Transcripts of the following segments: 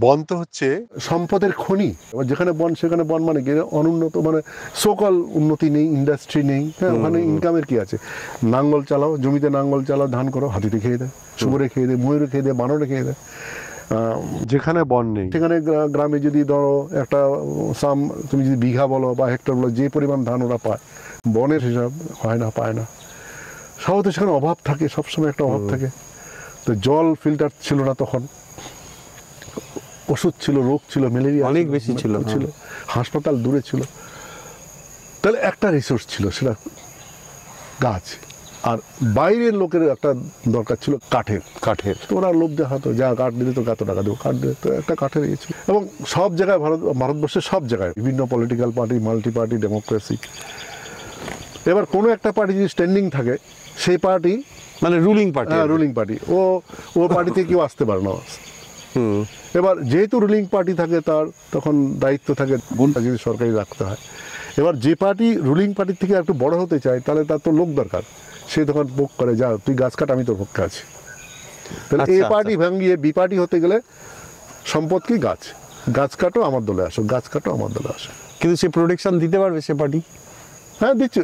বন তো হচ্ছে সম্পদের খনি। এবার যেখানে বন সেখানে বন মানে কি অনুন্নত, মানে সকল উন্নতি নেই, ইন্ডাস্ট্রি নেই, হ্যাঁ, ওখানে ইনকামের কি আছে? নাঙ্গল চালাও, জমিতে নাঙ্গল চালাও, ধান করো, হাতিতে খেয়ে দেয়, শুয়োরে খেয়ে দেয়, ময়ূরে খেয়ে দেয়, বানরে খেয়ে দেয়। যেখানে বন নেই সেখানে গ্রামে যদি ধরো একটা তুমি যদি বিঘা বলো বা হেক্টর বলো, যে পরিমাণ ধান ওরা পায়, বনের হিসাব হয় না, পায় না। সহজে সেখানে অভাব থাকে, সবসময় একটা অভাব থাকে। তো জল ফিল্টার ছিল না তখন, ওষুধ ছিল, রোগ ছিল, ম্যালেরিয়া অনেক বেশি ছিল, হাসপাতাল দূরে ছিল। তাহলে একটা রিসোর্স ছিল, সেটা গাছ। আর বাইরের লোকের একটা দরকার ছিল কাঠের। তো ওরা লোভ দেখাতো, যা কাঠ দিলে তো কত টাকা দেবো, কাঠ দিলে তো একটা কাঠের ইয়ে ছিল। এবং সব জায়গায় ভারতবর্ষের সব জায়গায় বিভিন্ন political party, multi party, democracy. এবার কোনো একটা পার্টি যদি স্ট্যান্ডিং থাকে, সেই পার্টি মানে রুলিং পার্টি, ও পার্টিতে কেউ আসতে পারে না। এবার যেহেতু রুলিং পার্টি থাকে, তার তখন দায়িত্ব থাকে যদি সরকারি রাখতে হয়। এবার যে পার্টি রুলিং পার্টির থেকে একটু বড় হতে চায়, তাহলে তার তো লোক দরকার। সে তখন বুক করে, যা তুই গাছ কাট, আমি তোর পক্ষে আছি। তাহলে এ পার্টি ভাঙিয়ে বি পার্টি হতে গেলে সম্পদ কি? গাছ কাটো, আমার দলে আসো, গাছ কাটো, আমার দলে আসো। কিন্তু সে প্রোটেকশন দিতে পারবে সে পার্টি? হ্যাঁ, দিচ্ছে,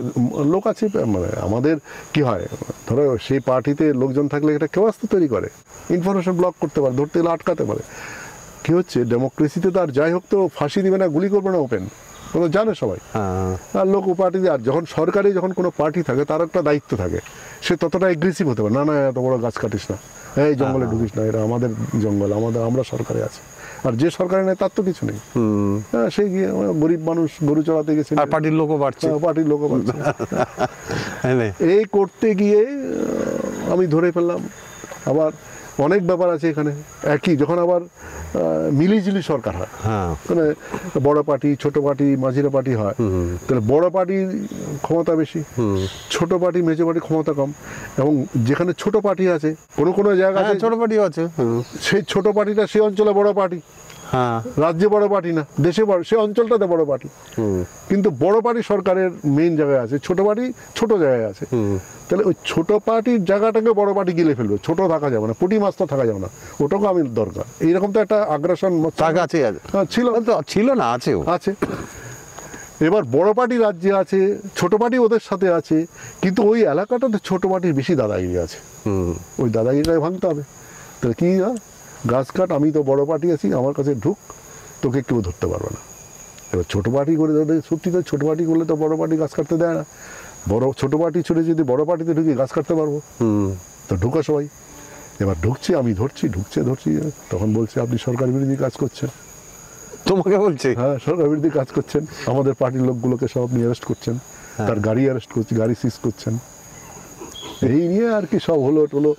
লোক আছে। মানে আমাদের কি হয়, ধরো সেই পার্টিতে লোকজন থাকলে এটা কেউ আসতে তৈরি করে, ইনফরমেশন ব্লক করতে পারে, ধরতে গেলে আটকাতে পারে। কি হচ্ছে, ডেমোক্রেসিতে তো আর যাই হোক তো ফাঁসি দিবে না, গুলি করবে না ওপেন, কোনো জানে সবাই। আর লোক ও পার্টিতে, আর যখন সরকারি যখন কোনো পার্টি থাকে, তার একটা দায়িত্ব থাকে, সে ততটা এগ্রেসিভ হতে পারে না, এত বড় গাছ কাটিস না, এই জঙ্গলে ঢুকিস না, এটা আমাদের জঙ্গল, আমরা সরকারে আছি। আর যে সরকারে নেই, তার তো কিছু নেই। হ্যাঁ, সে গিয়ে গরিব মানুষ গরু চড়াতে গেছে, পার্টির লোকও বাড়ছে। এই করতে গিয়ে আমি ধরে ফেললাম। আবার অনেক ব্যাপার আছে এখানে। একই যখন আবার মিলিজুলি সরকার হয়, মানে বড় পার্টি, ছোট পার্টি, মাঝিরা পার্টি হয়, তাহলে বড় পার্টির ক্ষমতা বেশি, ছোট পার্টি, মেজো পার্টি ক্ষমতা কম। এবং যেখানে ছোট পার্টি আছে, কোনো জায়গায় ছোট পার্টিও আছে, সেই ছোট পার্টিটা সেই অঞ্চলে বড় পার্টি, রাজ্যে বড় পার্টি না, দেশে বড়, সে অঞ্চলটাতে বড় পার্টি। কিন্তু বড় পার্টি সরকারের মেইন জায়গায় আছে, ছোট পার্টি ছোট জায়গায় আছে। তাহলে ওই ছোট পার্টির জায়গাটাকে বড় পার্টি গিলে ফেলবে, ছোট থাকা যাবে না, পুঁটি মাছ তো থাকা যাবে না, ওটাকে আমি দরকার। এইরকম তো একটা আগ্রাসন ছিল না, আছে। এবার বড় পার্টি রাজ্যে আছে, ছোট পার্টি ওদের সাথে আছে, কিন্তু ওই এলাকাটাতে ছোট পার্টির বেশি দাদাগিরি আছে। ওই দাদাগিরিটাই ভাঙতে হবে। তাহলে কি হয়, গাছ কাট, আমি তো বড় পার্টি আছি, আমার কাছে ঢুক, তোকে কেউ ধরতে পারবে না। এবার ছোট পার্টি করে সত্যি তো, ছোট পার্টি করলে তো বড় পার্টি গাছ কাটতে দেয় না। ছোট পার্টি ছুটে যদি বড় পার্টিতে ঢুকি, গাছ কাটতে পারবো, তো ঢুকা সবাই। এবার ঢুকছে, আমি ধরছি, ধরছি, তখন বলছে আপনি সরকার বিরোধী কাজ করছেন। তোমাকে বলছে? হ্যাঁ, সরকার বিরোধী কাজ করছেন, আমাদের পার্টির লোকগুলোকে সব নিয়ে অ্যারেস্ট করছেন, তার গাড়ি অ্যারেস্ট করছে, গাড়ি সিজ করছেন। এই নিয়ে আর কি সব হলো টলো।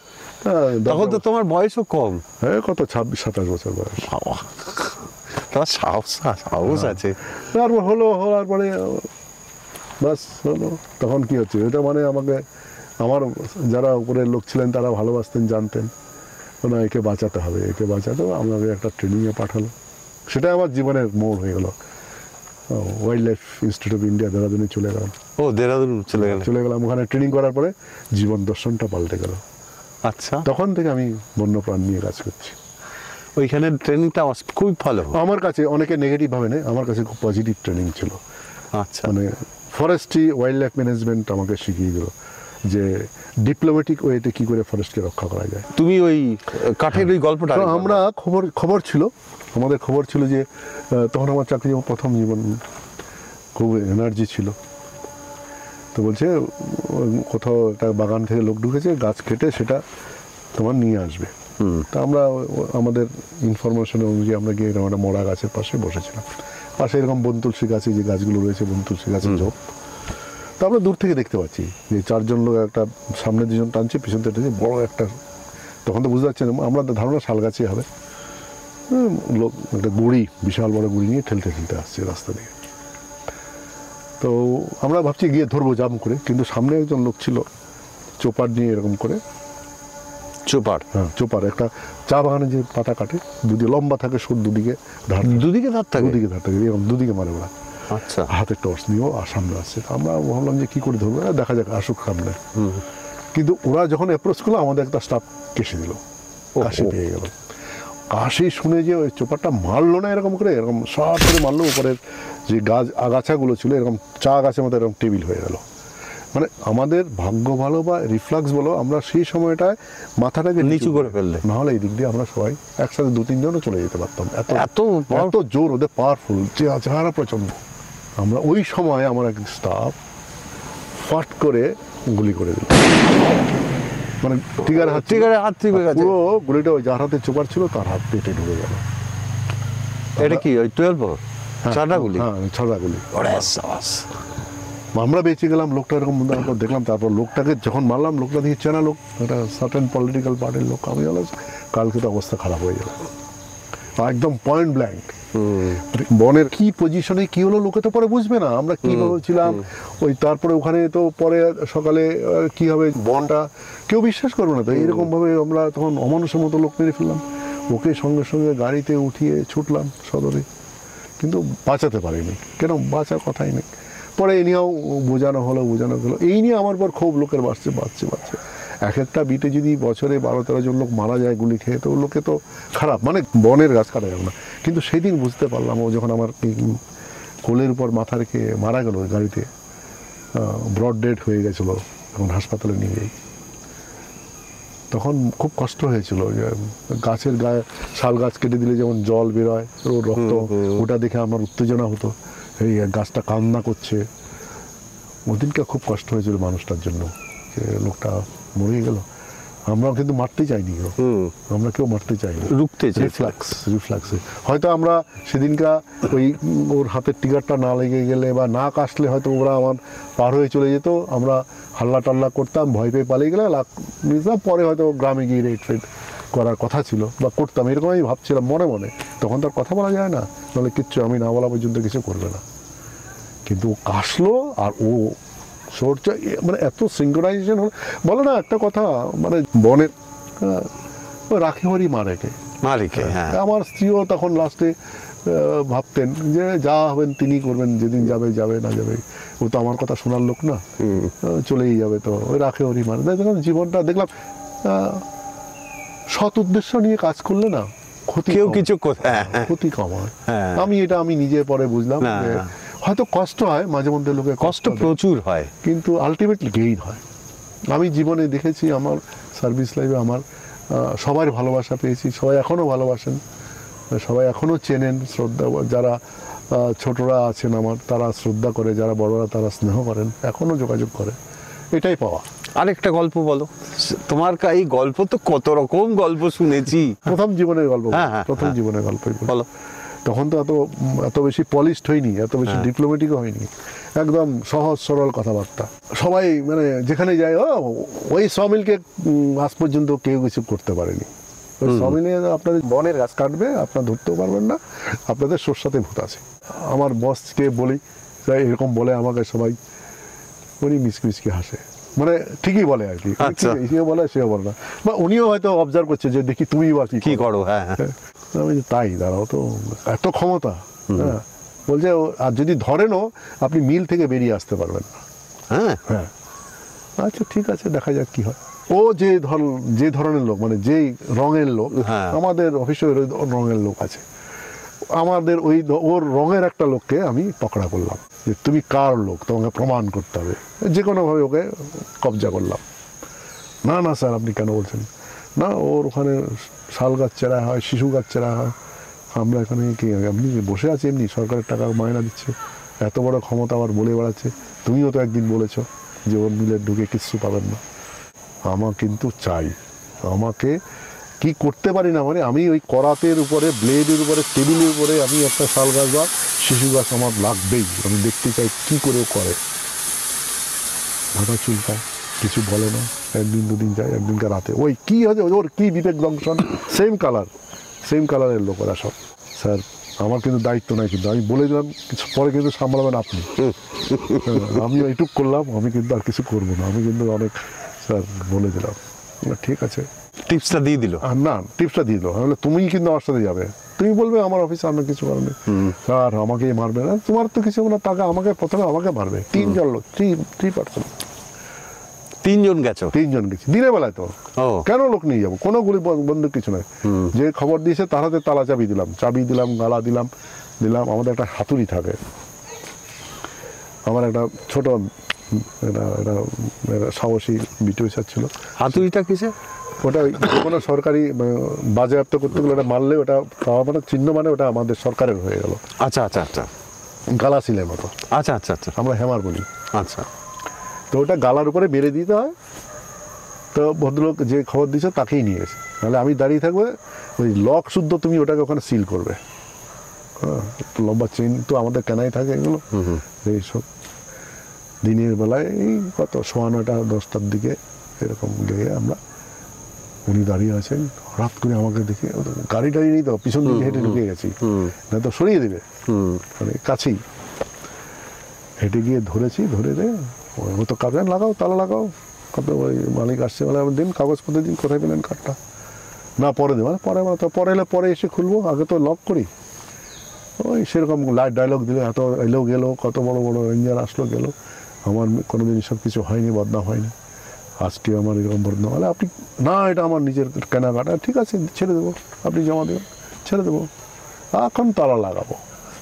তখন তো তোমার বয়সও কম। হ্যাঁ, কত 26-27 বছর বয়স। তোমার সাহস আছে। তারপর হওয়ার পরে বাস হলো। তখন কি হচ্ছে, এটা মানে আমার যারা উপরের লোক ছিলেন, তারা ভালোবাসতেন, জানতেন, না একে বাঁচাতে হবে, আমাকে একটা ট্রেনিংয়ে পাঠালো। সেটাই আমার জীবনের মোড় হয়ে গেল। Wildlife Institute of India, দেরাদুনে চলে গেলাম। দেরাদুন চলে গেলাম। ওখানে ট্রেনিং করার পরে জীবন দর্শনটা পাল্টে গেল। আচ্ছা, তখন থেকে আমি বন্যপ্রাণ নিয়ে কাজ করছি। ওইখানে ট্রেনিংটা খুব ভালো। আমার কাছে অনেকে নেগেটিভ ভাবে নেই, আমার কাছে খুব পজিটিভ ট্রেনিং ছিল। আচ্ছা, মানে ফরেস্ট্রি, ওয়াইল্ড লাইফ ম্যানেজমেন্ট আমাকে শিখিয়ে দিল যে ডিপ্লোম্যাটিক ওয়েতে কি করে ফরেস্টকে রক্ষা করা যায়। তুমি ওই কাঠের ওই গল্পটা, আমরা খবর ছিল, আমাদের খবর ছিল যে তখন আমার চাকরি, প্রথম জীবন, খুব এনার্জি ছিল। তো বলছে কোথাও একটা বাগান থেকে লোক ঢুকেছে, গাছ কেটে সেটা তোমার নিয়ে আসবে। তা আমরা আমাদের ইনফরমেশন অনুযায়ী আমরা গিয়ে এরকম একটা মরা গাছের পাশে বসেছিলাম। পাশে এরকম বনতুলসী গাছে, যে গাছগুলো রয়েছে বনতুলসী গাছের ঝোপ। তো আমরা দূর থেকে দেখতে পাচ্ছি যে 4 জন লোক, একটা সামনে 2 জন টানছে, পিছন থেকে বড় একটা, তখন তো বুঝতে পারছি না, আমরা ধারণা শাল গাছই হবে, লোক একটা গুড়ি, বিশাল বড় গুড়ি নিয়ে ঠেলতে আসছে রাস্তা দিয়ে। তো আমরা ভাবছি গিয়ে ধরবো জাম করে, কিন্তু সামনে একজন লোক ছিল চোপার নিয়ে, এরকম করে চোপার একটা চা বাগানে যে পাতা কাটে, দুদিকে লম্বা থাকে, দুদিকে ধার থাকে, এরকম দুদিকে মারে ওরা। আচ্ছা, হাতে টর্চ নিয়েও সামনে আসছে। আমরা ভাবলাম যে কি করে ধরবো, দেখা যাক, আসুক সামনে। কিন্তু ওরা যখন অ্যাপ্রোচ করলো, আমাদের একটা স্টাফ কেসে দিল, কাশি পেয়ে গেল। কাশি শুনে যে ওই চোপারটা মারলো না এরকম করে, এরকম শর্ট করে মারলো, উপরের যে গাছ আগাছাগুলো ছিল এরকম চা গাছের মতো এরকম টেবিল হয়ে গেল। মানে আমাদের ভাগ্য ভালো বা রিফ্লাক্স বলো, আমরা সেই সময়টায় মাথাটাকে নিচু করে ফেললে, না হলে এই দিক দিয়ে আমরা সবাই একসাথে 2-3 জনও চলে যেতে পারতাম। এত এত এত জোর ওদের, পাওয়ারফুল, চেহারা প্রচন্ড। আমরা ওই সময় আমার এক স্টাফ ফাট করে গুলি করে দিল, মানে টিগার হাত থেকে গেছে। পুরো গুলিটা ওই যার হাতে চোপার ছিল তার হাত পেটে ঢুকে গেল। এটা কি ওই 12 চারটা গুলি? হ্যাঁ, ছড়া গুলি। ওরে সাবাস। আমরা বেঁচে গেলাম, লোকটা এরকম তারপর দেখলাম। তারপর লোকটাকে যখন মারলাম, লোকটা দিয়ে চেনা লোক, একটা সার্টেন পলিটিক্যাল পার্টির লোক। আমি বললাম কালকে তো অবস্থা খারাপ হয়ে যাবে, একদম পয়েন্ট ব্ল্যাঙ্ক। বনের কি পজিশনে কি হলো লোকে তো পরে বুঝবে না আমরা কি ভাবছিলাম। ওই তারপরে ওখানে তো পরে সকালে কি হবে বনটা কেউ বিশ্বাস করবে না। তো এইরকম ভাবে আমরা তখন অমানুষের মতো লোক মেরে ফেললাম। ওকে সঙ্গে সঙ্গে গাড়িতে উঠিয়ে ছুটলাম সদরে, কিন্তু বাঁচাতে পারিনি। কেন, বাঁচার কথাই নেই। পরে এই নিয়েও বোঝানো হলো। এই নিয়ে আমার পর খুব লোকের বাঁচছে। এক একটা বিটে যদি বছরে 12-13 জন লোক মারা যায় গুলি খেয়ে, তো লোকে তো খারাপ, মানে বনের গাছ কাটা যাবে না। কিন্তু সেদিন বুঝতে পারলাম, ও যখন আমার কোলের উপর মাথা রেখে মারা গেল গাড়িতে, ব্রড ডেড হয়ে গেছিলো, এখন হাসপাতালে নিয়ে যাই, তখন খুব কষ্ট হয়েছিল। যে গাছের গায়ে শাল গাছ কেটে দিলে যেমন জল বেরোয়, ওর রক্ত, ওটা দেখে আমার উত্তেজনা হতো। এই গাছটা কান্না করছে। ওদিনকে খুব কষ্ট হয়েছিল মানুষটার জন্য, যে লোকটা মরে গেল। আমরাও কিন্তু মারতে চাইনি, আমরা কেউ মারতে চাইনি, রুখতে চাই। রিফ্লাক্সে হয়তো আমরা সেদিনকা ওই ওর হাতের টিগারটা না লেগে গেলে বা না কাশলে হয়তো ওরা আমার পার হয়ে চলে যেত। আমরা হাল্লা টাল্লা করতাম, ভয় পেয়ে পালিয়ে গেলে পরে হয়তো গ্রামে গিয়ে রেড ফেড করার কথা ছিল বা করতাম, এরকম আমি ভাবছিলাম মনে মনে। তখন তার কথা বলা যায় না, নাহলে কিচ্ছু আমি না বলা পর্যন্ত কিছু করবে না। কিন্তু ও কাশলো আর ও সরছে, মানে এত সিঙ্ক্রোনাইজেশন হলো। বলো না একটা কথা, মানে বনের রাখে হরি মারেকে। আমার স্ত্রীও তখন লাস্টে ভাবতেন যে যা হবেন তিনি করবেন, যেদিন যাবে না যাবে, ও তো আমার কথা শোনার লোক না, চলেই যাবে। তো ওই রাখে হরি মারে। দেখলাম জীবনটা, দেখলাম সৎ উদ্দেশ্য নিয়ে কাজ করলে না ক্ষতি কম হয়। আমি নিজে পরে বুঝলাম, হয়তো কষ্ট হয় মাঝে মধ্যে, লোকের কষ্ট প্রচুর হয়, কিন্তু আলটিমেটলি গেইন হয়। আমি জীবনে দেখেছি, আমার সার্ভিস লাইফে আমার সবার ভালোবাসা পেয়েছি। সবাই এখনও ভালোবাসেন, সবাই এখনও চেনেন, শ্রদ্ধা, যারা ছোটরা আছেন আমার তারা শ্রদ্ধা করে, যারা বড়রা তারা স্নেহ করেন, এখনও যোগাযোগ করে। এটাই পাওয়া। আরেকটা গল্প বলো তোমার। এই গল্প তো কত রকম গল্প শুনেছি। প্রথম জীবনের গল্প, জীবনের গল্পই বলো। তখন তো এত বেশি পলিশড হয়নি, এত বেশি ডিপ্লোম্যাটিকও হয়নি, একদম সহজ সরল কথাবার্তা। সবাই মানে যেখানে যায়, ওই সমিলকে আজ পর্যন্ত কেউ কিছু করতে পারেনি। ওই সমিলে আপনাদের বনের গাছ কাটবে, আপনারা ধরতেও পারবেন না, আপনাদের সরষাতে ভূত আছে। আমার বসকে বলি, এরকম বলে আমাকে সবাই, উনি মিসকি হাসে, মানে ঠিকই বলে আর কি, সেও বলে সেও বলে না, বা উনিও হয়তো অবজার্ভ করছে যে দেখি তুমি বা কি করো। আমি তাই, দাঁড়াও তো, এত ক্ষমতা। হ্যাঁ, বলছে আর যদি ধরেনও আপনি মিল থেকে বেরিয়ে আসতে পারবেন না। হ্যাঁ, আচ্ছা ঠিক আছে, দেখা যাক কি হয়। ও যে ধরনের লোক, মানে যেই রঙের লোক, আমাদের অফিসে রঙের লোক আছে, আমাদের ওর রঙের একটা লোককে আমি পকড়া করলাম, যে তুমি কার লোক, তোমাকে প্রমাণ করতে হবে, যে কোনোভাবে ওকে কবজা করলাম। না স্যার, আপনি কেন বলছেন? না, ওর ওখানে শাল গাছ চেরা হয়, শিশু গাছ চেরা হয়, আমরা এখানে কি, আপনি বসে আছি এমনি, সরকারের টাকা মায়না দিচ্ছে, এত বড় ক্ষমতা আবার বলে বেড়াচ্ছে। তুমিও তো একদিন বলেছো যে ওর মিলে ঢুকে কিচ্ছু পাবেন না। আমার কিন্তু চাই, আমাকে কি করতে পারি না, মানে আমি ওই করাতের উপরে, ব্লেডের উপরে, টেবিলের উপরে আমি একটা শাল গাছ বা শিশু গাছ আমার লাগবেই। আমি দেখতে চাই কি করে করে। মাথা চুলকায়, কিছু বলে না। একদিন দুদিন যায়, একদিনকে রাতে ওই কি হয়েছে, ওর কি বিবেক দংশন, সেম কালারের লোক ওরা সব। স্যার আমার কিন্তু দায়িত্ব নাই, কিন্তু আমি বলে দিলাম কিছু পরে কিন্তু সামলাবেন আপনি। আমি এইটুক করলাম, আমি কিন্তু আর কিছু করবো না, আমি কিন্তু অনেক স্যার বলে দিলাম। ঠিক আছে, টিপসটা দিয়ে দিল। না, টিপসটা দিয়ে দিল, তাহলে তুমি কিন্তু আমার সাথে যাবে, তুমি বলবে আমার অফিসে আমার কিছু কারণে স্যার আমাকে মারবে না, তোমার তো কিছু না, টাকা আমাকে প্রথমে আমাকে মারবে। 3 জন লোক, 3 পার্সন। তিনজন গেছো? 3 জন গেছি দিনের বেলায় তো। ও কেন লোক নিয়ে যাবো, কোনো গুলি বন্দুক কিছু নয়। যে খবর দিয়েছে তার হাতে তালা চাবি দিলাম, গালা দিলাম। আমাদের একটা হাতুড়ি থাকে, আমার একটা ছোট এটা এটা এটা সাহসী বিটু স্যার ছিল। হাতুড়িটা কিসে? ওটা কোনো সরকারি বাজেয়াপ্ত করতে গেলে ওটা মারলে ওটা পাওয়া মানে চিহ্ন, মানে ওটা আমাদের সরকারের হয়ে গেল। আচ্ছা আচ্ছা আচ্ছা গালা সিলের মতো, আচ্ছা আচ্ছা আচ্ছা আমরা হ্যামার বলি। আচ্ছা তো ওটা গালার উপরে মেরে দিতে হয়। তো ভদ্রলোক যে খবর দিয়েছে তাকেই নিয়ে গেছে, নাহলে আমি দাঁড়িয়ে থাকবে, ওই লক শুদ্ধ তুমি ওটাকে ওখানে সিল করবে। হ্যাঁ, লম্বা চেন তো আমাদের কেনাই থাকে এগুলো। এইসব দিনের বেলায় এই কত 9:15 10টার দিকে এরকম গিয়ে আমরা, উনি দাঁড়িয়ে আছেন, হঠাৎ করে আমাকে দেখে, গাড়ি টাড়ি নেই তো, পিছন দিকে হেঁটে ঢুকে গেছি, না তো সরিয়ে দেবে, মানে কাছেই হেঁটে গিয়ে ধরেছি, ধরে রে ও তো কাজে লাগাও, তালা লাগাও, কত ওই মালিক আসছে বলে দিন কাগজপত্র দিন, কোথায় পেলেন কার্ডটা, না পরে দেবো, পরে তো পরে এলে পরে এসে খুলবো, আগে তো লক করি। ওই সেরকম লাইট ডায়লগ দিলে, এত এলো গেলো, কত বড় বড় রেঞ্জার আসলো গেলো, আমার কোনোদিন সব কিছু হয়নি, বদনাম হয়নি, আজকে আমার এরকম বদনাম হলে আপনি, না এটা আমার নিজের কেনাকাটা, ঠিক আছে ছেড়ে দেবো, আপনি জমা দেবেন, ছেড়ে দেবো, এখন তালা লাগাবো,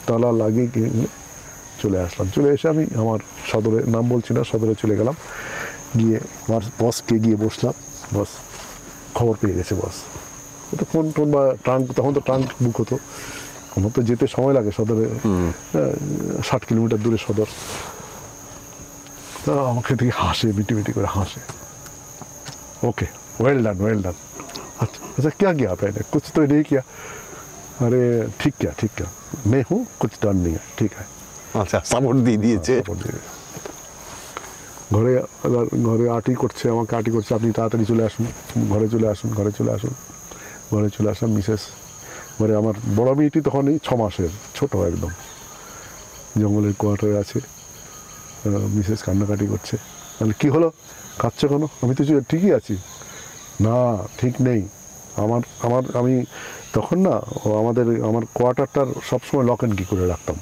তালা লাগিয়ে গিয়ে চলে আসলাম। চলে এসে আমি আমার সদরে, নাম বলছি না, সদরে চলে গেলাম, গিয়ে আমার বসকে গিয়ে বসলাম, বস খবর পেয়ে গেছে বস। তো ফোন টোন বা ট্রাঙ্ক, তখন তো ট্রাঙ্ক বুক হতো, আমার তো যেতে সময় লাগে সদরে, 60 কিলোমিটার দূরে সদর। তা আমাকে দেখে হাসে, মিটি করে হাসে, ओके वेल डन अच्छा क्या किया आपने, कुछ तो नहीं किया, अरे ठीक क्या मैं हूँ, कुछ डन नहीं है, ठीक है। আচ্ছা সাপোর্ট দিয়ে দিয়েছে। ঘরে ঘরে আটি করছে, আমাকে আটি করছে, আপনি তাড়াতাড়ি চলে আসুন, ঘরে চলে আসলাম। মিসেস ঘরে, আমার বড় মেয়েটি তখন এই 6 মাসের, ছোট একদম, জঙ্গলের কোয়ার্টারে আছে। মিসেস কান্নাকাটি করছে, তাহলে কী হলো, কাঁদছে কেন, আমি তো ঠিকই আছি, না ঠিক নেই, আমি তখন না আমার কোয়ার্টারটার সবসময় লক অ্যান্ড কি করে রাখতাম,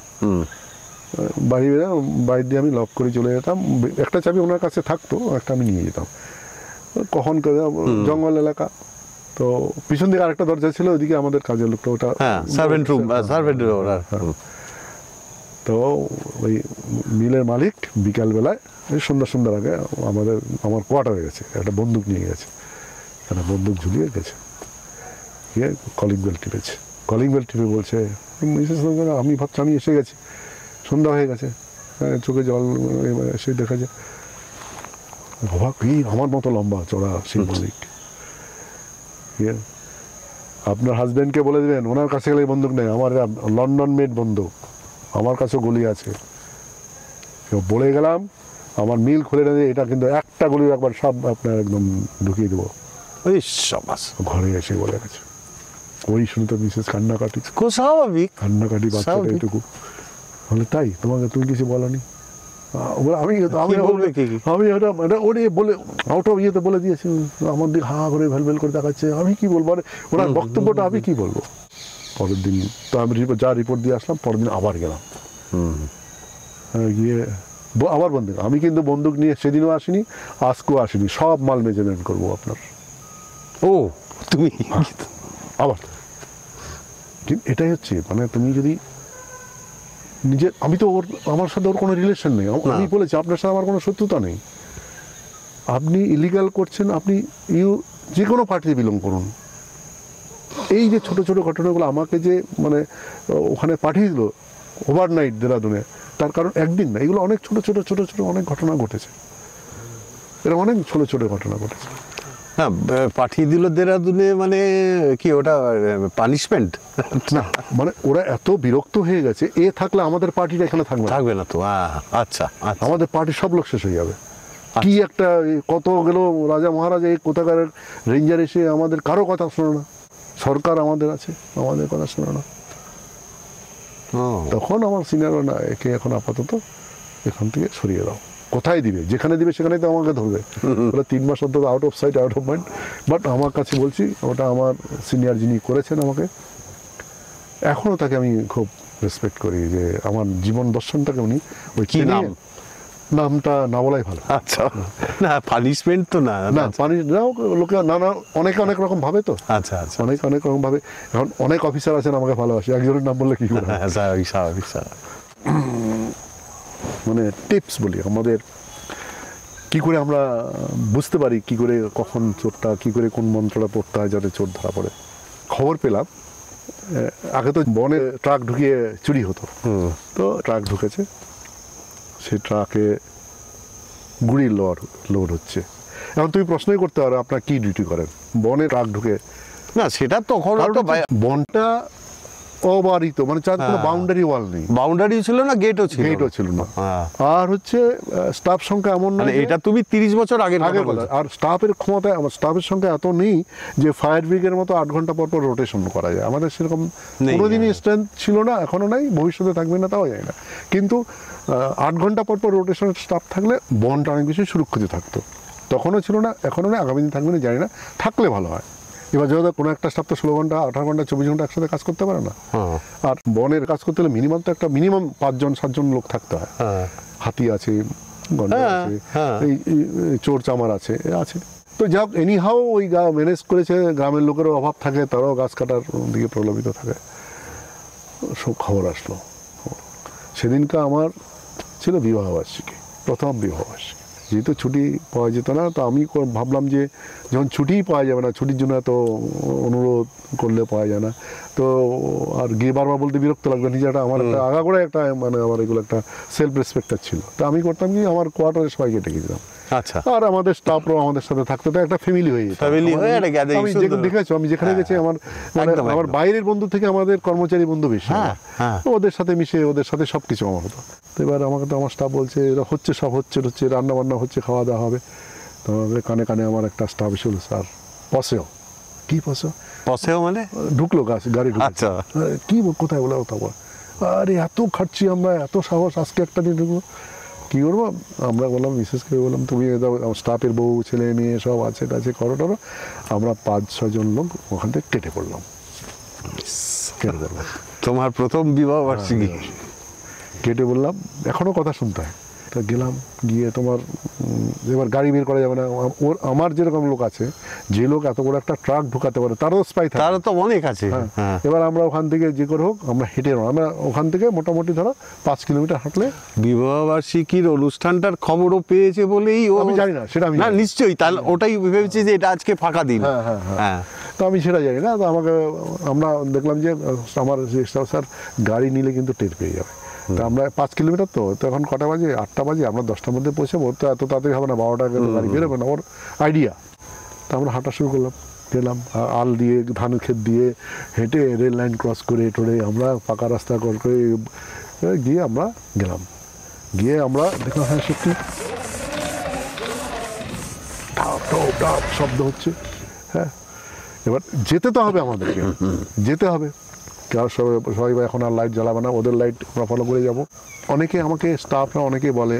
বাইরে দিয়ে আমি লক করে চলে যেতাম, একটা চাবি ওনার কাছে থাকতো, একটা আমি নিয়ে যেতাম, কখন জঙ্গল এলাকা, তো পিছন দিকে আরেকটা দরজা ছিল, ওইদিকে আমাদের কাজের লোকটা, ওটা সার্ভেন্ট রুম, তো ওই মিলের মালিক বিকালবেলায় এই সন্ধ্যার আগে আমার কোয়ার্টারে গেছে, একটা বন্দুক নিয়ে গেছে, একটা বন্দুক ঝুলিয়ে গেছে, গিয়ে কলিং বেল টিপে বলছে, মিসেস আমি ভাবছি আমি এসে গেছি, সন্ধ্যা হয়ে গেছে, চোখে জল এসে দেখা যায়, অবাক, এই আমার মতো লম্বা চড়া সেই মালিক, আপনার হাজব্যান্ডকে বলে দেবেন ওনার কাছে গেলে বন্দুক নেই, আমার লন্ডন মেড বন্দুক, আমার কাছেও গুলি আছে, বলে গেলাম, আমার মিল খুলে নেবে, এটা কিন্তু একটা গুলি একবার সব আপনার একদম ঢুকিয়ে দেবো। ওই সবাস ঘরে এসে বলে গেছে, ওই শুনে তো মিসেস কান্নাকাটি, স্বাভাবিক বাচ্চাটা এটুকু, বলে তাই তোমাকে, তুমি কিছু বলনি, আমি এটা ওরে বলে আউট অফ ইয়েতে বলে দিয়েছি, আমার দিকে হা করে ভেলভেল করে দেখাচ্ছে, আমি কি বলবো, ওনার বক্তব্যটা আমি কি বলবো। পরের দিন তো আমি যা রিপোর্ট দিয়ে আসলাম, পরের দিন আবার গেলাম, গিয়ে আবার বন্দুক, আমি কিন্তু বন্দুক নিয়ে সেদিনও আসিনি, আজকেও আসিনি, সব মাল মেজারমেন্ট করবো আপনার। ও তুমি আবার এটাই হচ্ছে, মানে তুমি যদি নিজের, আমি তো আমার সাথে ওর কোনো রিলেশন নেই, আমি বলেছি আপনার সাথে আমার কোনো শত্রুতা নেই, আপনি ইলিগাল করছেন, আপনি যে কোনো পার্টিতে বিলং করুন, এই যে ছোট ছোট ঘটনাগুলো আমাকে যে মানে ওখানে পাঠিয়ে দিল ওভারনাইট দেরাদুনে, তার কারণ একদিন না, এগুলো অনেক ছোট অনেক ঘটনা ঘটেছে, এরকম অনেক ছোট ঘটনা ঘটেছে। হ্যাঁ, পাঠিয়ে দিল দেরাদুনে, মানে কি ওটা পানিশমেন্ট না, মানে ওরা এত বিরক্ত হয়ে গেছে, এ থাকলে আমাদের পার্টিটা এখানে থাকবে না তো, আচ্ছা, আমাদের পার্টির সব লোক শেষ হয়ে যাবে। কি একটা কত গেল রাজা মহারাজা, এই কোথাকার রেঞ্জার এসে আমাদের কারো কথা শোনো না, সরকার আমাদের আছে, আমাদের কথা শোনো না। তখন আমার সিনিয়র না, একে এখন আপাতত এখান থেকে সরিয়ে দাও, কোথায় দিবে, যেখানে দিবে সেখানেই তো আমাকে ধরবে, 3 মাস অন্তত out of sight out of mind. But আমার কাছে বলছি, ওটা আমার সিনিয়র যিনি করেছেন আমাকে, এখনও তাকে আমি খুব রেসপেক্ট করি, যে আমার জীবন দর্শনটাকে উনি ওই কি নাম, নামটা না বলাই ভালো। আচ্ছা, না পানিশমেন্ট তো না। না পানি নাও, লোকে নানা অনেকে অনেক রকম ভাবে তো, আচ্ছা আচ্ছা, অনেক অনেক রকম ভাবে। এখন অনেক অফিসার আছেন আমাকে ভালোবাসে, একজনের নাম বললে কি করে হয়? হ্যাঁ, স্বাভাবিক স্বাভাবিক স্বাভাবিক। মানে টিপস বলি আমাদের, কি করে আমরা বুঝতে পারি কি করে কখন চোরটা, কি করে কোন মন্ত্রটা পড়তে হয় যাতে চোর ধরা পড়ে। খবর পেলাম আগে তো বনে ট্রাক ঢুকিয়ে চুরি হতো, তো ট্রাক ঢুকেছে, সেই ট্রাকে গুড়ির লোড হচ্ছে। এখন তুমি প্রশ্নই করতে পারো আপনার কি ডিউটি করেন বনে ট্রাক ঢুকে। না সেটা তখন কারণ তো হচ্ছে বনটা অবারিত, মানে চার কোনো বাউন্ডারি ওয়াল নেই, বাউন্ডারি ছিল না, গেটও ছিল, গেটও ছিল না। হ্যাঁ। আর হচ্ছে স্টাফ সংখ্যা এমন না, মানে এটা তুমি 30 বছর আগের আগে কথা বলা। বলছো। আর স্টাফের ক্ষমতা, আমার স্টাফের সংখ্যা এত নেই যে ফায়ার ব্রিগেডের মতো 8 ঘন্টা পর পর রোটেশন করা যায়। আমাদের সেরকম নেই, কোনোদিনই হ্যাঁ। স্ট্রেংথ ছিল না, এখনো নাই, ভবিষ্যতে থাকবে না তাও যায় না। কিন্তু 8 ঘন্টা পর পর রোটেশনের স্টাফ থাকলে বনটা অনেক বেশি সুরক্ষিত থাকতো। তখনও ছিল না, এখনও না, আগামী দিন থাকবে না জানি না, থাকলে ভালো হয়। এবার যেহেতু কোনো একটা স্টাফ তো 16 ঘন্টা 18 ঘন্টা 24 ঘন্টা একসাথে কাজ করতে পারে না। হ্যাঁ আর বনের কাজ করতে হলে মিনিমাম তো একটা মিনিমাম 5-7 লোক থাকতে হয়। হ্যাঁ হাতি আছে, গন্ডার হ্যাঁ, আছে, হ্যাঁ। এই চোর চামার আছে, আছে। তো যাক এনিহাও ওই ম্যানেজ করেছে, গ্রামের লোকেরও অভাব থাকে, তারাও গাছ কাটার দিকে প্রলোভিত থাকে। সব খবর আসলো। সেদিনটা আমার ছিল বিবাহবার্ষিকী, প্রথম বিবাহবার্ষিকী। যেহেতু ছুটি পাওয়া যেত না, তো আমি ভাবলাম যে যখন ছুটিই পাওয়া যাবে না, ছুটির জন্য এত অনুরোধ করলে পাওয়া যায় না, তো আর গিয়ে বারবার বলতে বিরক্ত লাগবে। নিজেটা আমার একটা আগাগোড়া একটা, মানে আমার এগুলো একটা সেলফ রেসপেক্টার ছিল। তো আমি করতাম কি, আমার কোয়ার্টারে সবাইকে ডেকে দিতাম, আচ্ছা, আর আমাদের স্টাফরাও আমাদের সাথে থাকতো, তো একটা ফ্যামিলি হয়ে যেত। Family হয়ে একটা gathering, আমি সুন্দর। দেখেছো, আমি যেখানে গেছি আমার মানে একদম, আমার একদম। বাইরের বন্ধু থেকে আমাদের কর্মচারী বন্ধু বেশি। হ্যাঁ, হ্যাঁ। ওদের সাথে মিশে ওদের সাথে সবকিছু আমার হতো। তো এবার আমাকে তো আমার স্টাফ বলছে এরা হচ্ছে, সব হচ্ছে, রান্না বান্না হচ্ছে, খাওয়া দাওয়া হবে। তো আমাদের কানে কানে আমার একটা স্টাফ এসে বলল, স্যার পসেও। কি পসেও? পসেও মানে? ঢুকলো গাড়ি ঢুকলো। আচ্ছা। কি কোথায় বলে ওটা বল? আরে এত খাচ্ছি আমরা, এত সাহস, আজকে একটা দিন ঢুকবো, কী করবো? আমরা বললাম, বিশেষ করে বললাম তুমি স্টাফের বউ ছেলে মেয়ে সব আছে টাছে, করো টরো। আমরা 5-6 জন লোক ওখান থেকে কেটে পড়লাম। তোমার প্রথম বিবাহ বার্ষিকী। কেটে বললাম, এখনো কথা শুনতে হয়। তা গেলাম, গিয়ে তোমার এবার গাড়ি বের করা যাবে না। আমার যেরকম লোক আছে, যে লোক এত বড় একটা ট্রাক ঢুকাতে পারে তারও স্পাই থাকে। তারও তো অনেক আছে। হ্যাঁ। এবার আমরা ওখান থেকে যে করে হোক আমরা হেঁটে, আমরা ওখান থেকে মোটামুটি ধরো 5 কিলোমিটার হাঁটলে। বিবাহ বার্ষিকীর অনুষ্ঠানটার খবরও পেয়েছে বলেই ও, আমি জানি না সেটা, আমি না নিশ্চয়ই, তাহলে ওটাই ভেবেছি যে এটা আজকে ফাঁকা দিন। হ্যাঁ, তো আমি সেটা জানি না। তো আমরা দেখলাম যে আমার স্যার গাড়ি নিলে কিন্তু টের পেয়ে যাবে। তো আমরা 5 কিলোমিটার, তো এখন কটা বাজে? 8টা বাজে। আমরা 10টার মধ্যে পৌঁছাবো, ওর তো এত তাড়াতাড়ি হবে না, 12টার আগে তো গাড়ি বেরোবে না, ওর আইডিয়া। তো আমরা হাঁটা শুরু করলাম, গেলাম আল দিয়ে, ধান ক্ষেত দিয়ে হেঁটে, রেল লাইন ক্রস করে টোরে আমরা পাকা রাস্তা ক্রস করে গিয়ে আমরা গেলাম। গিয়ে আমরা দেখলাম, হ্যাঁ সত্যি ঢাপ ঢপ ঢাপ শব্দ হচ্ছে। হ্যাঁ, এবার যেতে তো হবে, আমাদেরকে যেতে হবে। কারণ সবাই এখন আর লাইট জ্বালাবে না, ওদের লাইট আমরা ফলো করে যাব। অনেকে আমাকে স্টাফরা অনেকে বলে,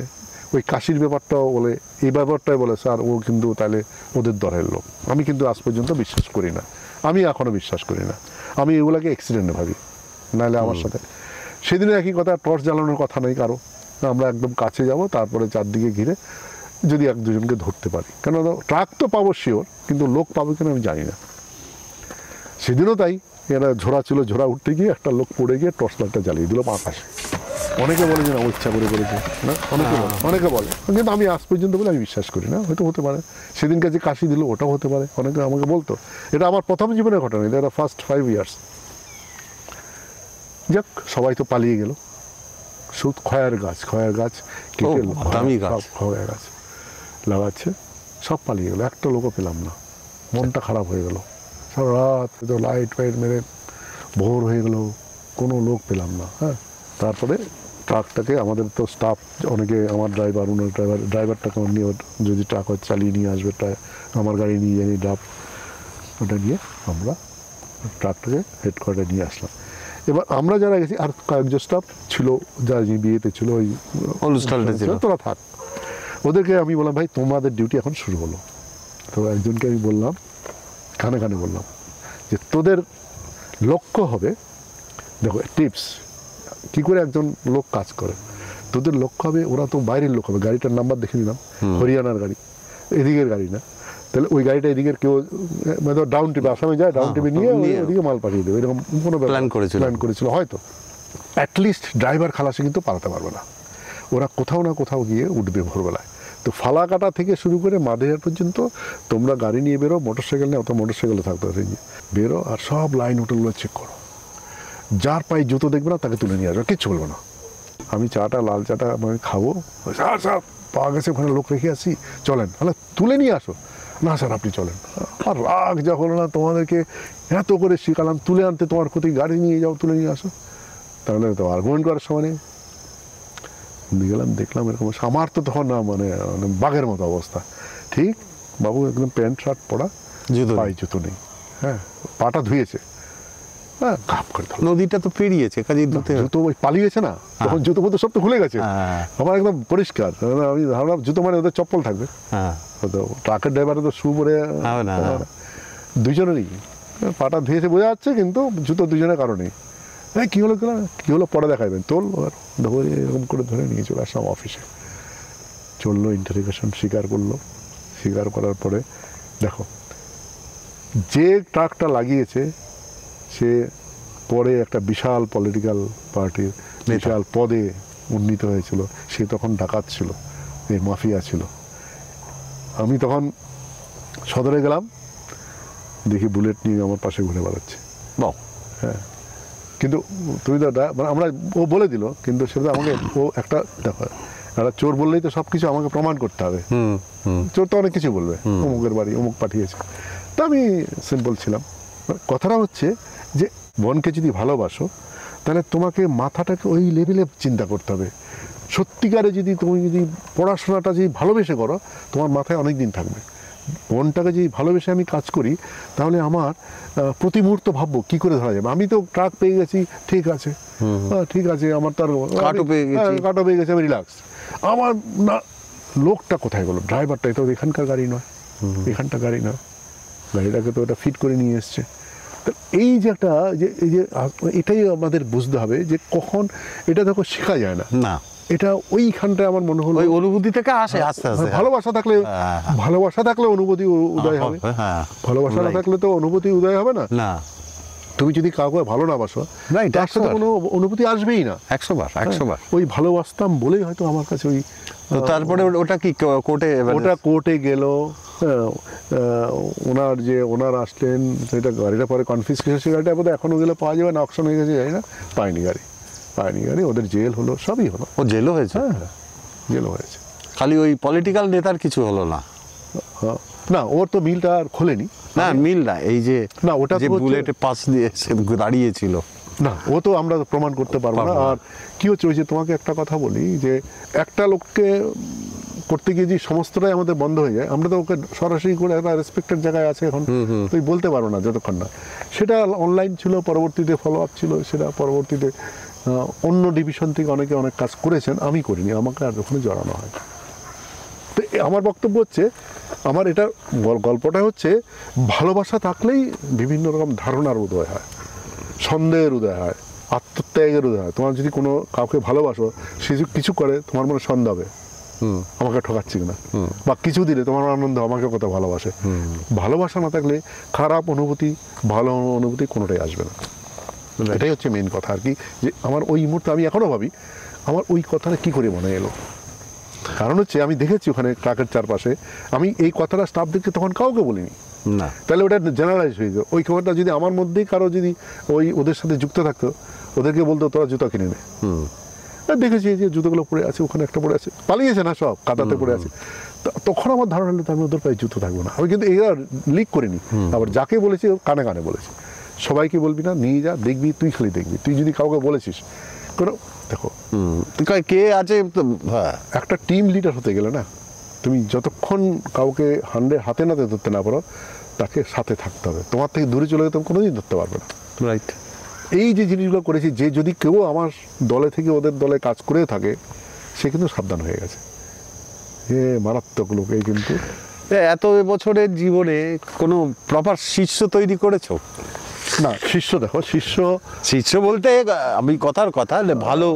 ওই কাশির ব্যাপারটাও বলে, এই ব্যাপারটাই বলে, স্যার ও কিন্তু তাহলে ওদের দলের লোক। আমি কিন্তু আজ পর্যন্ত বিশ্বাস করি না, আমি এখনও বিশ্বাস করি না। আমি এগুলোকে অ্যাক্সিডেন্ট ভাবি, নাহলে আমার সাথে। সেদিনে একই কথা, টর্চ জ্বালানোর কথা নেই কারো, আমরা একদম কাছে যাব, তারপরে চারদিকে ঘিরে যদি 1-2জনকে ধরতে পারি। কেন ট্রাক তো পাবো শিওর, কিন্তু লোক পাবো কিনা আমি জানি না। সেদিনও তাই, এরা ঝোড়া ছিল, ঝোড়া উঠতে গিয়ে একটা লোক পড়ে গিয়ে টর্চ লাইটটা জ্বালিয়ে দিল আকাশে। অনেকে বলে যে না ও ইচ্ছা করে করেছে, না অনেকে বলে, কিন্তু আমি আজ পর্যন্ত বলে আমি বিশ্বাস করি না। হয়তো হতে পারে, সেদিনকে যে কাশি দিল ওটাও হতে পারে। অনেকে আমাকে বলতো, এটা আমার প্রথম জীবনের ঘটনা, এটা ফার্স্ট 5 ইয়ার্স। যাক, সবাই তো পালিয়ে গেল। শুধু খয়ের গাছ কেটে, দামি গাছ, খয়ের গাছ লাগাচ্ছে, সব পালিয়ে গেল, একটা লোকও পেলাম না। মনটা খারাপ হয়ে গেল। সারা রাত লাইট ফাইট মেরে ভোর হয়ে গেল, কোনো লোক পেলাম না। হ্যাঁ, তারপরে ট্রাকটাকে, আমাদের তো স্টাফ অনেকে, আমার ড্রাইভার, ওনার ড্রাইভারটাকে নিয়ে, যদি ট্রাক চালিয়ে নিয়ে আসবে, আমার গাড়ি নিয়ে জানি ড্রাফ, ওটা নিয়ে আমরা ট্রাকটাকে হেডকোয়ার্টারে নিয়ে আসলাম। এবার আমরা যারা গেছি, আর কয়েকজন স্টাফ ছিল যারা বিয়েতে ছিল, ওই অনুষ্ঠানটা ছিল, তোরা থাক। ওদেরকে আমি বললাম, ভাই তোমাদের ডিউটি এখন শুরু হলো। তো একজনকে আমি বললাম, কানে কানে বললাম যে তোদের লক্ষ্য হবে, দেখো টিপস কী করে একজন লোক কাজ করে, তোদের লক্ষ্য হবে, ওরা তো বাইরের লোক হবে, গাড়িটার নাম্বার দেখে নিলাম হরিয়ানার গাড়ি, এদিকের গাড়ি না, তাহলে ওই গাড়িটা এদিকের কেউ মানে ডাউন টিপে আসামে যায়, ডাউন টিপে নিয়ে ওদিকে মাল পাঠিয়ে দেবে, এরকম কোনো প্ল্যান করেছিল হয়তো। অ্যাটলিস্ট ড্রাইভার খালাসি কিন্তু পালাতে পারবে না, ওরা কোথাও না কোথাও গিয়ে উঠবে ভোরবেলায়। তো ফালাকাটা থেকে শুরু করে মাদেহাট পর্যন্ত তোমরা গাড়ি নিয়ে বেরো, মোটরসাইকেল নিয়ে, অত মোটরসাইকেলে থাকতে হবে, বেরো আর সব লাইন হোটেলগুলো চেক করো, যার পায়ে জুতো দেখবে না তাকে তুলে নিয়ে আসবে, কিচ্ছু বলবো না। আমি চাটা, লাল চাটা আমি খাবো, স্যার স্যার পাওয়া গেছে ওখানে লোক রেখে আসি, চলেন, তাহলে তুলে নিয়ে আসো, না স্যার আপনি চলেন। আর রাগ যা হলো না, তোমাদেরকে এত করে শিখালাম, তুলে আনতে তোমার ক্ষতি, গাড়ি নিয়ে যাও, তুলে নিয়ে আসো, তাহলে তো আর্গুমেন্ট করার সময় নেই। গেলাম, দেখলাম এরকম, আমার তো তখন না মানে বাঘের মতো অবস্থা। ঠিক বাবু একদম প্যান্ট শার্ট পরা, পায়ে জুতো নেই, হ্যাঁ পাটা ধুয়েছে, হ্যাঁ ঘাপ করে ধরলো। নদীটা তো পেরিয়েছে, কাজেই জুতো ওই পালিয়েছে না, তখন জুতো মতো সব তো খুলে গেছে, আমার একদম পরিষ্কার। আমি ভাবলাম জুতো মানে ওদের চপ্পল থাকবে, ট্রাকের ড্রাইভারে তো শু পরে, দুজনেরই পাটা ধুয়েছে বোঝা যাচ্ছে, কিন্তু জুতো দুজনের কারণেই। হ্যাঁ কী হলো কী হলো পরে দেখাবেন, তোল ধরে এরকম করে ধরে নিয়ে চলে আসলাম অফিসে। চললো ইন্টারোগেশন, স্বীকার করলো, স্বীকার করার পরে দেখো যে ট্রাকটা লাগিয়েছে সে পরে একটা বিশাল পলিটিক্যাল পার্টির বিশাল পদে উন্নীত হয়েছিল, সে তখন ডাকাত ছিল, এই মাফিয়া ছিল। আমি তখন সদরে গেলাম, দেখি বুলেট নিয়ে আমার পাশে ঘুরে বেড়াচ্ছে। হ্যাঁ কিন্তু তুমি তো মানে আমরা, ও বলে দিল, কিন্তু সেটা আমাকে ও একটা দেখো, একটা চোর বললেই তো সব কিছু আমাকে প্রমাণ করতে হবে, চোর তো অনেক কিছু বলবে, অমুকের বাড়ি অমুক পাঠিয়েছে। তো আমি সিম্পল ছিলাম। কথাটা হচ্ছে যে মনকে যদি ভালোবাসো তাহলে তোমাকে মাথাটাকে ওই লেভেলে চিন্তা করতে হবে। সত্যিকারে যদি তুমি যদি পড়াশোনাটা যদি ভালোবেসে করো, তোমার মাথায় অনেক দিন থাকবে। মনটাকে যদি ভালোবেসে আমি কাজ করি, তাহলে আমার প্রতি মুহূর্ত ভাববো কী করে ধরা যাবে। আমি তো ট্রাক পেয়ে গেছি, ঠিক আছে, ঠিক আছে, আমার তার কাটও পেয়ে গেছে, আমি রিল্যাক্স। আমার না লোকটা কোথায় গেলো, ড্রাইভারটা, এটা এখানকার গাড়ি নয়, এখানটা গাড়ি নয়, গাড়িটাকে তো এটা ফিট করে নিয়ে এসছে। তো এই যে একটা যে এই যে এটাই আমাদের বুঝতে হবে যে কখন এটা দেখো শেখা যায় না, না এটা ওইখানটায় আমার মনে হলো ওই অনুভূতি থেকে আসে আস্তে আস্তে। ভালোবাসা থাকলে, ভালোবাসা থাকলে অনুভূতি উদয় হবে, ভালোবাসা না থাকলে তো অনুভূতি উদয় হবে না। না তুমি যদি কাউকে ভালো না বাসো, তার সাথে কোনো অনুভূতি আসবেই না। 100 বার ওই ভালোবাসতাম বলেই হয়তো আমার কাছে ওই। তারপরে ওটা কি কোর্টে, ওটা কোর্টে গেল, ওনার যে ওনার আসলেন, সেটা গাড়িটা পরে কনফিসকেশন, সে গাড়িটা বোধহয় এখনও গেলে পাওয়া যাবে না, অকশন হয়ে গেছে জানি না, পায়নি গাড়ি, ওদের জেল হলো, সবই হলো। ও জেলও হয়েছে? হ্যাঁ জেলও হয়েছে। খালি ওই পলিটিক্যাল নেতার কিছু হলো না? না, ওর তো মিলটা আর খোলেনি। না মিল না, এই যে না ওটা যে বুলেটে পাস দিয়ে দাঁড়িয়েছিল, না ও তো আমরা প্রমাণ করতে পারবো না। আর কি হচ্ছে ওই যে তোমাকে একটা কথা বলি, যে একটা লোককে করতে গিয়ে যে সমস্তটাই আমাদের বন্ধ হয়ে যায়, আমরা তো ওকে সরাসরি করে একটা রেসপেক্টেড জায়গায় আছে এখন, তুই বলতে পারো না যতক্ষণ না সেটা অনলাইন ছিল, পরবর্তীতে ফলো আপ ছিল, সেটা পরবর্তীতে অন্য ডিভিশন থেকে অনেকে অনেক কাজ করেছেন, আমি করিনি, আমাকে আর ওখানে জড়ানো হয়। তো আমার বক্তব্য হচ্ছে, আমার এটা গল্পটা হচ্ছে ভালোবাসা থাকলেই বিভিন্ন রকম ধারণার উদয় হয়, সন্দেহের উদয় হয়, আত্মত্যাগের উদয় হয়। তোমার যদি কোনো কাউকে ভালোবাসো, সে কিছু করে তোমার মনে সন্দেহ হবে, আমাকে ঠকাচ্ছি কিনা, বা কিছু দিলে তোমার আনন্দ, আমাকে কত ভালোবাসে। ভালোবাসা না থাকলে খারাপ অনুভূতি, ভালো অনুভূতি কোনোটাই আসবে না। এটাই হচ্ছে মেন কথা আর কি, যে আমার ওই মুহূর্তে আমি এখনও ভাবি আমার ওই কথাটা কী করে মনে এলো। কারণ হচ্ছে আমি দেখেছি ওখানে ট্রাকের চারপাশে, আমি এই কথাটা স্টাফদেরকে তখন কাউকে বলিনি, না তাহলে ওটা জেনারেলাইজ হয়ে যেত। ওই খবরটা যদি আমার মধ্যেই কারো যদি ওই ওদের সাথে যুক্ত থাকতো, ওদেরকে বলতো তোরা জুতা কিনে নে। দেখেছি যে জুতোগুলো পড়ে আছে, ওখানে একটা পড়ে আছে, পালিয়েছে না, সব কাদাতে পড়ে আছে। তখন আমার ধারণা হলো আমি ওদের পায়ে জুতো থাকবো না। আমি কিন্তু এরা লিক করিনি, আবার যাকে বলেছি কানে কানে বলেছি, সবাইকে বলবি না, নিয়ে যা, দেখবি, তুই খালি দেখবি, তুই যদি কাউকে বলেছিস কোনো, দেখো কে আছে, একটা টিম লিডার হতে গেলে না, তুমি যতক্ষণ কাউকে হাতে নাতে ধরতে না পারো, তাকে সাথে থাকতে হবে। তোমার থেকে দূরে চলে গেলে তুমি কোনোদিন ধরতে পারবে না। রাইট। এই যে জিনিসগুলো করেছি, যে যদি কেউ আমার দলে থেকে ওদের দলে কাজ করে থাকে, সে কিন্তু সাবধান হয়ে গেছে, যে মারাত্মক লোক। এই কিন্তু এত বছরের জীবনে কোনো প্রপার শিষ্য তৈরি করেছো? না শিষ্য, দেখো শিষ্য শিষ্য বলতে আমি কথার কথা ভালো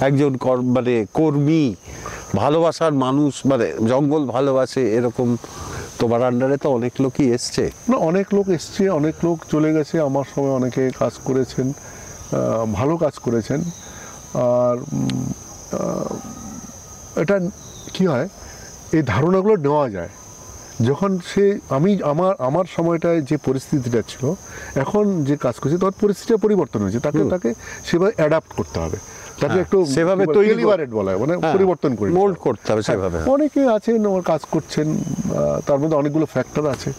একজন মানে কর্মী, ভালোবাসার মানুষ, মানে জঙ্গল ভালোবাসে এরকম তোমার আন্ডারে তো অনেক লোকই এসছে। না, অনেক লোক এসছে, অনেক লোক চলে গেছে, আমার সময় অনেকে কাজ করেছেন, ভালো কাজ করেছেন। আর এটা কি হয়, এই ধারণাগুলো নেওয়া যায় যখন আমার সময়টায় যে পরিস্থিতিটা ছিল, এখন যে কাজ করছে তখন পরিস্থিতিটা পরিবর্তন হয়েছে, তাকে সেভাবে অ্যাডাপ্ট করতে হবে, তাকে একটু সেভাবে তৈরি ডেলিভারেট বলা হয়, মানে পরিবর্তন করে মোল্ড করতে হবে সেভাবে। অনেকে আছেন ওর কাজ করছেন, তার মধ্যে অনেকগুলো ফ্যাক্টর আছে।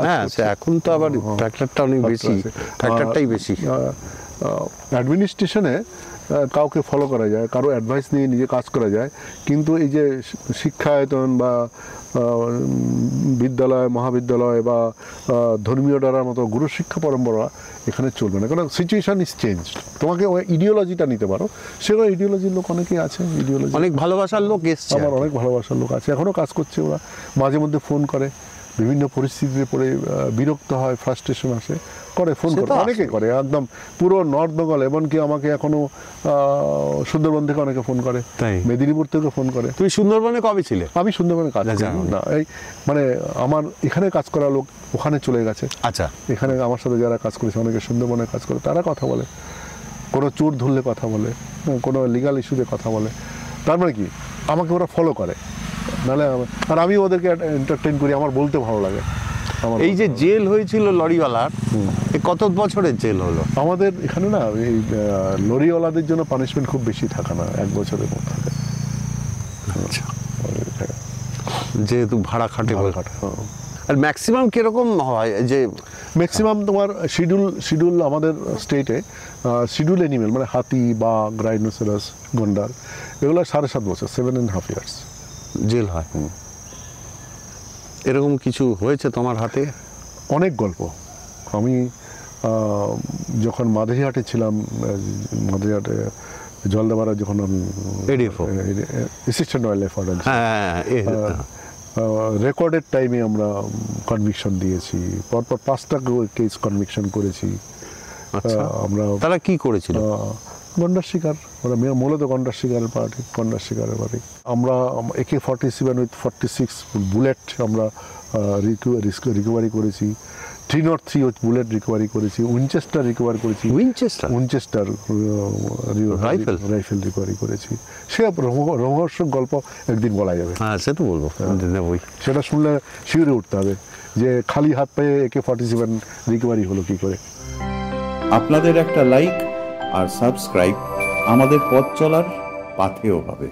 হ্যাঁ, এখন তো আবার ফ্যাক্টরটা অনেক বেশি, ফ্যাক্টরটাই বেশি। অ্যাডমিনিস্ট্রেশনে কাউকে ফলো করা যায়, কারো অ্যাডভাইস নিয়ে নিজে কাজ করা যায়, কিন্তু এই যে শিক্ষায়তন বা বিদ্যালয়, মহাবিদ্যালয় বা ধর্মীয় ডারার মতো গুরু শিক্ষা পরম্পরা এখানে চলবে না, কারণ সিচুয়েশন ইজ চেঞ্জ। তোমাকে ওই ইডিওলজিটা নিতে পারো, সেগুলো ইডিওলজির লোক অনেকেই আছে, ইডিওলজি অনেক ভালোবাসার লোক এসছে, আমার অনেক ভালোবাসার লোক আছে, এখনও কাজ করছে। ওরা মাঝে মধ্যে ফোন করে, বিভিন্ন পরিস্থিতিতে পড়ে বিরক্ত হয়, ফ্রাস্ট্রেশন আসে, করে ফোন করে, অনেকে করে, একদম পুরো নর্থ বেঙ্গল, এমনকি আমাকে এখনো সুন্দরবন থেকে অনেকে ফোন করে, মেদিনীপুর থেকে ফোন করে। তুমি সুন্দরবনে কবে ছিলে? আমি সুন্দরবনে কাজ করি না, এই মানে আমার এখানে কাজ করা লোক ওখানে চলে গেছে। আচ্ছা, এখানে আমার সাথে যারা কাজ করেছে, অনেকে সুন্দরবনে কাজ করে, তারা কথা বলে, কোনো চোর ধরলে কথা বলে, কোনো লিগাল ইস্যুতে কথা বলে। তার মানে কি, আমাকে ওরা ফলো করে, নাহলে আর আমি ওদেরকে এন্টারটেইন করি, আমার বলতে ভালো লাগে। এই যে জেল হয়েছিল লরিওয়ালার, কত বছরের জেল হলো? আমাদের এখানে না এই লরিওয়ালাদের জন্য পানিশমেন্ট খুব বেশি থাকে না, 1 বছরের মধ্যে থাকে। আচ্ছা, যেহেতু ভাড়া খাটে। আর ম্যাক্সিমাম কিরকম হয়? যে ম্যাক্সিমাম তোমার শিডিউল আমাদের স্টেটে শিডিউল অ্যানিমেল, মানে হাতি, বাঘ, রাইনোসেরাস, গন্ডার, এগুলো 7.5 বছর, 7.5 years জেল হয়। এরকম কিছু হয়েছে তোমার হাতে? অনেক গল্প। আমি যখন মাদারিহাটে ছিলাম, মাদারিহাটে জলদাপাড়া, যখন আমি assistant wild life warden, recorded টাইমে আমরা কনভিকশন দিয়েছি, পরপর 5টা কেস কনভিকশন করেছি। আমরা তারা কি করেছিল? গন্ডার শিকার, ওরা মূলত গন্ডার শিকারের পার্টি, গন্ডার শিকারের পার্টি। আমরা AK-47 উইথ 46 বুলেট আমরা রিকভারি করেছি, 303 উইথ বুলেট রিকভারি করেছি, উইনচেস্টার রিকভার করেছি, উইনচেস্টার রাইফেল রিকভারি করেছি। সে রহস্যের গল্প একদিন বলা যাবে। হ্যাঁ, সে তো বলবো, সেটা শুনলে শিউরে উঠতে হবে যে খালি হাত পেয়ে AK-47 রিকভারি হলো কি করে। আপনাদের একটা লাইক আর সাবস্ক্রাইব আমাদের পথ চলার পাথেয় হবে।